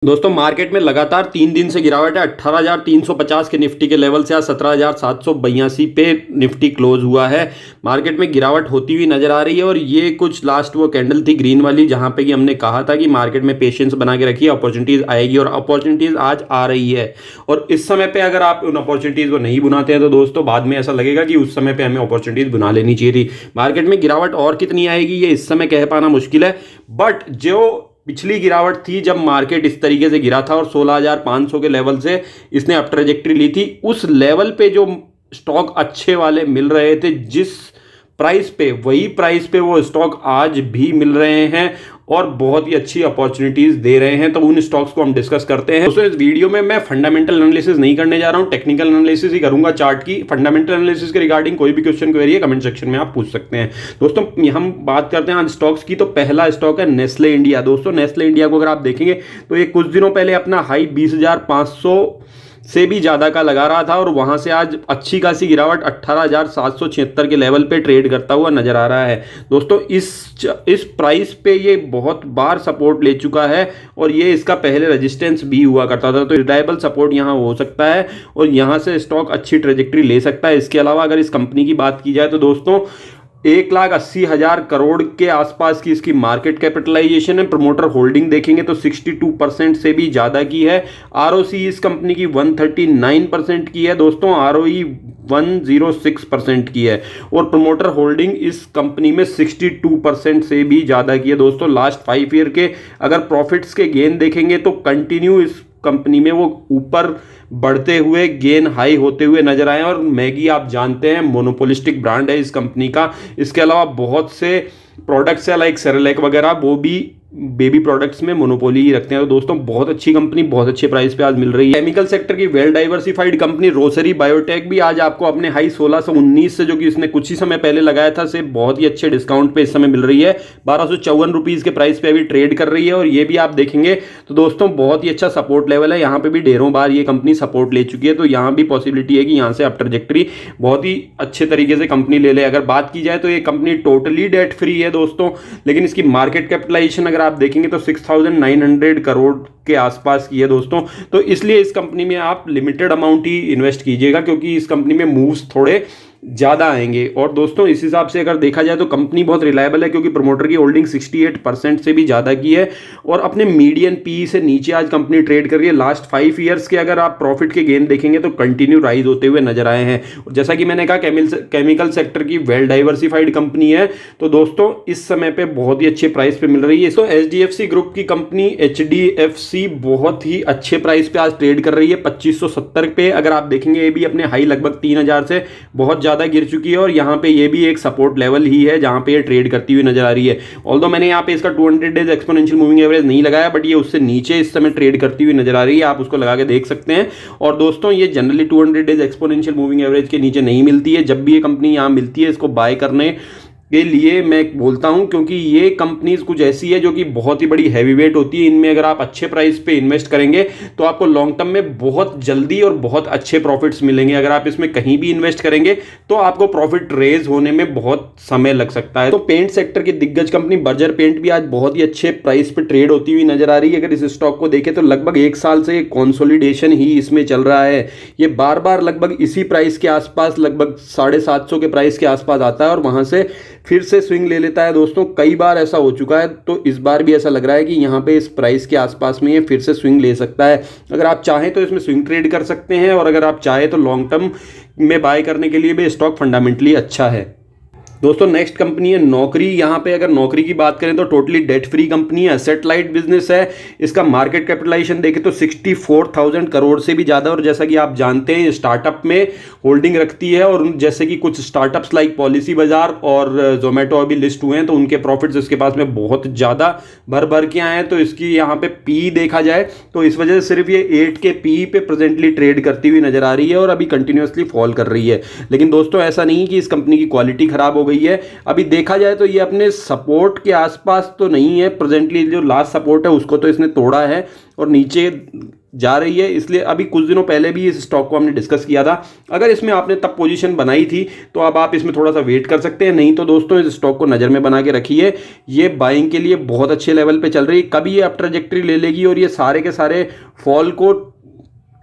दोस्तों मार्केट में लगातार 3 दिन से गिरावट है। 18,350 के निफ्टी के लेवल से आज 17,782 पे निफ्टी क्लोज हुआ है। मार्केट में गिरावट होती हुई नजर आ रही है और ये कुछ लास्ट वो कैंडल थी ग्रीन वाली, जहां पे कि हमने कहा था कि मार्केट में पेशेंस बना के रखिए, अपॉर्चुनिटीज आएगी और अपॉर्चुनिटीज आज आ रही है। और इस समय पे अगर आप उन अपॉर्चुनिटीज को नहीं बुनाते हैं तो दोस्तों बाद में ऐसा लगेगा कि उस समय पे हमें अपॉर्चुनिटीज बुना लेनी चाहिए थी। मार्केट में गिरावट और कितनी आएगी ये इस समय कह पाना मुश्किल है, बट जो पिछली गिरावट थी जब मार्केट इस तरीके से गिरा था और 16,500 के लेवल से इसने अप ट्रेजेक्टरी ली थी, उस लेवल पे जो स्टॉक अच्छे वाले मिल रहे थे जिस प्राइस पे, वही प्राइस पे वो स्टॉक आज भी मिल रहे हैं और बहुत ही अच्छी अपॉर्चुनिटीज दे रहे हैं। तो उन स्टॉक्स को हम डिस्कस करते हैं। दोस्तों इस वीडियो में मैं फंडामेंटल एनालिसिस नहीं करने जा रहा हूं, टेक्निकल एनालिसिस ही करूंगा चार्ट की। फंडामेंटल एनालिसिस के रिगार्डिंग कोई भी क्वेश्चन क्वेरी है कमेंट सेक्शन में आप पूछ सकते हैं। दोस्तों हम बात करते हैं आज स्टॉक्स की, तो पहला स्टॉक है नेस्ले इंडिया। दोस्तों नेस्ले इंडिया को अगर आप देखेंगे तो ये कुछ दिनों पहले अपना हाई 20,500 से भी ज्यादा का लगा रहा था और वहां से आज अच्छी खासी गिरावट 18,776 के लेवल पे ट्रेड करता हुआ नजर आ रहा है। दोस्तों इस प्राइस पे ये बहुत बार सपोर्ट ले चुका है और ये इसका पहले रेजिस्टेंस भी हुआ करता था, तो रिलायबल सपोर्ट यहां हो सकता है और यहां से स्टॉक अच्छी ट्रेजेक्टरी ले सकता है। इसके अलावा अगर इस कंपनी की बात की जाए तो दोस्तों 1,80,000 करोड़ के आसपास की इसकी मार्केट कैपिटलाइजेशन है। प्रमोटर होल्डिंग देखेंगे तो 62% से भी ज्यादा की है। आरओसी इस कंपनी की 139% की है दोस्तों, आरओई 106% की है और प्रमोटर होल्डिंग इस कंपनी में 62% से भी ज्यादा की है। दोस्तों लास्ट 5 ईयर के अगर प्रॉफिट्स के गेन देखेंगे तो कंटिन्यू इस कंपनी में वो ऊपर बढ़ते हुए गेन हाई होते हुए नजर आए। और मैगी आप जानते हैं मोनोपोलिस्टिक ब्रांड है इस कंपनी का। इसके अलावा बहुत से प्रोडक्ट्स है लाइक सेरेलैक वगैरह, वो भी बेबी प्रोडक्ट्स में मोनोपोली ही रखते हैं। तो दोस्तों बहुत अच्छी कंपनी बहुत अच्छे प्राइस पे आज मिल रही है। केमिकल सेक्टर की well diversified company Rossari biotech भी आज आपको अपने हाई 1619 से, जो कि इसने कुछ ही समय पहले लगाया था, से बहुत ही अच्छे डिस्काउंट पे इस समय मिल रही है। 1254 रुपीज के प्राइस पे अभी ट्रेड कर रही है और ये भी आप देखेंगे तो दोस्तों बहुत ही अच्छा सपोर्ट लेवल है। यहाँ पे भी ढेरों बार ये कंपनी सपोर्ट ले चुकी है, तो यहाँ भी पॉसिबिलिटी है कि यहाँ से अप ट्रेजेक्टरी बहुत ही अच्छे तरीके से कंपनी ले ले। अगर बात की जाए तो ये कंपनी टोटली डेट फ्री है दोस्तों, लेकिन इसकी मार्केट कैपिटलाइजेशन आप देखेंगे तो 6,900 करोड़ के आसपास की है दोस्तों। तो इसलिए इस कंपनी में आप लिमिटेड अमाउंट ही इन्वेस्ट कीजिएगा क्योंकि इस कंपनी में मूव्स थोड़े ज्यादा आएंगे। और दोस्तों इस हिसाब से अगर देखा जाए तो कंपनी बहुत रिलायबल है क्योंकि प्रमोटर की होल्डिंग 68% से भी ज्यादा की है और अपने मीडियन पी से नीचे आज कंपनी ट्रेड कर रही है। लास्ट 5 ईयर्स के अगर आप प्रॉफिट के गेन देखेंगे तो कंटिन्यू राइज होते हुए नजर आए हैं। और जैसा कि मैंने कहा केमिकल सेक्टर की वेल डाइवर्सिफाइड कंपनी है, तो दोस्तों इस समय पे बहुत ही अच्छे प्राइस पे मिल रही है। तो HDFC ग्रुप की कंपनी HDFC बहुत ही अच्छे प्राइस पे आज ट्रेड कर रही है 2570 पे। अगर आप देखेंगे ये भी अपने हाई लगभग 3,000 से बहुत ज्यादा गिर चुकी है और यहां पे ये भी एक सपोर्ट लेवल ही है जहां पे ये ट्रेड करती हुई नजर आ रही है। ऑल्दो मैंने यहां पे इसका 200 डेज एक्सपोनेंशियल मूविंग एवरेज नहीं लगाया, बट ये उससे नीचे इस समय ट्रेड करती हुई नजर आ रही है, आप उसको लगा के देख सकते हैं। और दोस्तों ये generally 200 days exponential moving average के नीचे नहीं मिलती है। जब भी ये कंपनी यहां मिलती है इसको बाय करने के लिए मैं बोलता हूं, क्योंकि ये कंपनीज कुछ ऐसी है जो कि बहुत ही बड़ी हैवीवेट होती है। इनमें अगर आप अच्छे प्राइस पे इन्वेस्ट करेंगे तो आपको लॉन्ग टर्म में बहुत जल्दी और बहुत अच्छे प्रॉफिट्स मिलेंगे। अगर आप इसमें कहीं भी इन्वेस्ट करेंगे तो आपको प्रॉफिट रेज होने में बहुत समय लग सकता है। तो पेंट सेक्टर की दिग्गज कंपनी बर्जर पेंट भी आज बहुत ही अच्छे प्राइस पे ट्रेड होती हुई नजर आ रही है। अगर इस स्टॉक को देखें तो लगभग 1 साल से कंसोलिडेशन ही इसमें चल रहा है। ये बार बार लगभग इसी प्राइस के आसपास, लगभग 750 के प्राइस के आसपास आता है और वहां से फिर से स्विंग ले लेता है दोस्तों। कई बार ऐसा हो चुका है, तो इस बार भी ऐसा लग रहा है कि यहाँ पे इस प्राइस के आसपास में ये फिर से स्विंग ले सकता है। अगर आप चाहें तो इसमें स्विंग ट्रेड कर सकते हैं और अगर आप चाहें तो लॉन्ग टर्म में बाय करने के लिए भी स्टॉक फंडामेंटली अच्छा है। दोस्तों नेक्स्ट कंपनी है नौकरी। यहाँ पे अगर नौकरी की बात करें तो टोटली डेट फ्री कंपनी है, एसेट लाइट बिजनेस है। इसका मार्केट कैपिटलाइजेशन देखें तो 64,000 करोड़ से भी ज्यादा। और जैसा कि आप जानते हैं स्टार्टअप में होल्डिंग रखती है और जैसे कि कुछ स्टार्टअप्स लाइक पॉलिसी बाजार और जोमेटो अभी लिस्ट हुए हैं, तो उनके प्रॉफिट्स इसके पास में बहुत ज्यादा भर के आए हैं। तो इसकी यहाँ पे पी देखा जाए तो इस वजह से सिर्फ ये 8 के पी पे प्रेजेंटली ट्रेड करती हुई नजर आ रही है और अभी कंटिन्यूअसली फॉल कर रही है। लेकिन दोस्तों ऐसा नहीं कि इस कंपनी की क्वालिटी खराब हो गई है। अभी देखा जाए तो ये अपने सपोर्ट के आसपास तो नहीं है प्रेजेंटली, जो लास्ट सपोर्ट है उसको तो इसने तोड़ा है और नीचे जा रही है, इसलिए अभी कुछ दिनों पहले भी इस स्टॉक को हमने डिस्कस किया था। अगर इसमें आपने तब पोजीशन बनाई थी तो अब आप इसमें थोड़ा सा वेट कर सकते हैं, नहीं तो दोस्तों इस स्टॉक को नज़र में बना के रखिए। ये बाइंग के लिए बहुत अच्छे लेवल पे चल रही है। कभी ये अप ट्रैजेक्टरी ले लेगी और ये सारे के सारे फॉल को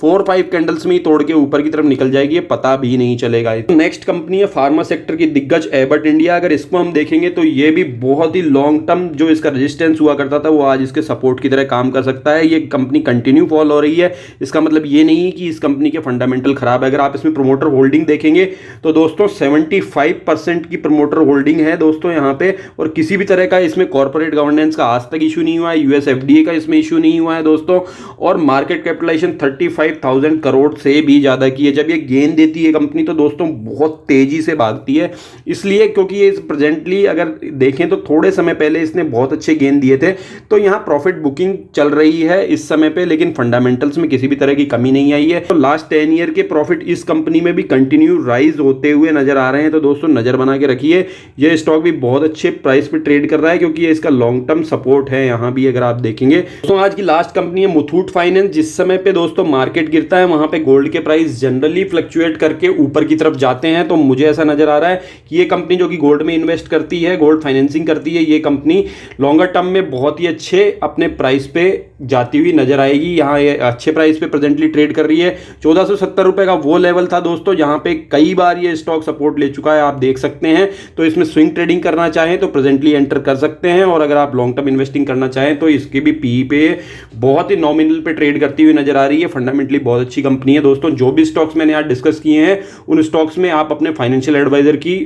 4-5 कैंडल्स में ही तोड़ के ऊपर की तरफ निकल जाएगी, ये पता भी नहीं चलेगा। नेक्स्ट कंपनी है फार्मा सेक्टर की दिग्गज एबट इंडिया। अगर इसको हम देखेंगे तो ये भी बहुत ही लॉन्ग टर्म जो इसका रेजिस्टेंस हुआ करता था वो आज इसके सपोर्ट की तरह काम कर सकता है। ये कंपनी कंटिन्यू फॉल हो रही है, इसका मतलब ये नहीं है कि इस कंपनी के फंडामेंटल खराब है। अगर आप इसमें प्रोमोटर होल्डिंग देखेंगे तो दोस्तों 75% की प्रोमोटर होल्डिंग है दोस्तों यहाँ पे, और किसी भी तरह का इसमें कॉर्पोरेट गवर्नेंस का आज तक इशू नहीं हुआ है, यूएस एफडीए का इसमें इशू नहीं हुआ है दोस्तों, और मार्केट कैपिटलाइजेशन 35,000 करोड़ से भी ज्यादा की है। जब ये गेन देती है कंपनी तो दोस्तों बहुत तेजी से भागती है, इसलिए क्योंकि ये प्रेजेंटली अगर देखें तो थोड़े समय पहले इसने बहुत अच्छे गेन दिए थे, तो यहां प्रॉफिट बुकिंग चल रही है इस समय पे, लेकिन फंडामेंटल्स में किसी भी तरह की कमी नहीं आई है। तो लास्ट 10 ईयर के प्रॉफिट इस कंपनी में भी कंटिन्यू राइज होते हुए नजर आ रहे हैं, तो दोस्तों नजर बना के रखिए। ये स्टॉक भी बहुत अच्छे प्राइस पे ट्रेड कर रहा है क्योंकि ये इसका लॉन्ग टर्म सपोर्ट है यहां भी अगर आप देखेंगे। दोस्तों आज की लास्ट कंपनी है मुथूट फाइनेंस। जिस समय पे दोस्तों मार्केट गिरता है वहां पे गोल्ड के प्राइस जनरली फ्लक्चुएट करके ऊपर की तरफ जाते हैं, तो मुझे ऐसा नजर आ रहा है कि ये कंपनी जो कि गोल्ड में इन्वेस्ट करती है, गोल्ड फाइनेंसिंग करती है, ये कंपनी लॉन्गर टर्म में बहुत ही अच्छे अपने प्राइस पे जाती हुई नजर आएगी। यहाँ ये अच्छे प्राइस पे प्रेजेंटली ट्रेड कर रही है। 1470 रुपए का वो लेवल था दोस्तों जहां पे कई बार ये स्टॉक सपोर्ट ले चुका है, आप देख सकते हैं। तो इसमें स्विंग ट्रेडिंग करना चाहें तो प्रेजेंटली एंटर कर सकते हैं, और अगर आप लॉन्ग टर्म इन्वेस्टिंग करना चाहें तो इसके भी पी पे बहुत ही नॉमिनल पे ट्रेड करती हुई नजर आ रही है। फंडामेंटली बहुत अच्छी कंपनी है दोस्तों। जो भी स्टॉक्स मैंने आज डिस्कस किए हैं उन स्टॉक्स में आप अपने फाइनेंशियल एडवाइजर की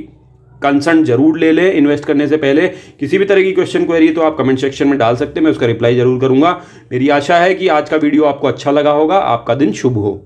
कंसर्न जरूर ले लें इन्वेस्ट करने से पहले। किसी भी तरह की क्वेश्चन क्वेरी तो आप कमेंट सेक्शन में डाल सकते हैं, मैं उसका रिप्लाई जरूर करूंगा। मेरी आशा है कि आज का वीडियो आपको अच्छा लगा होगा। आपका दिन शुभ हो।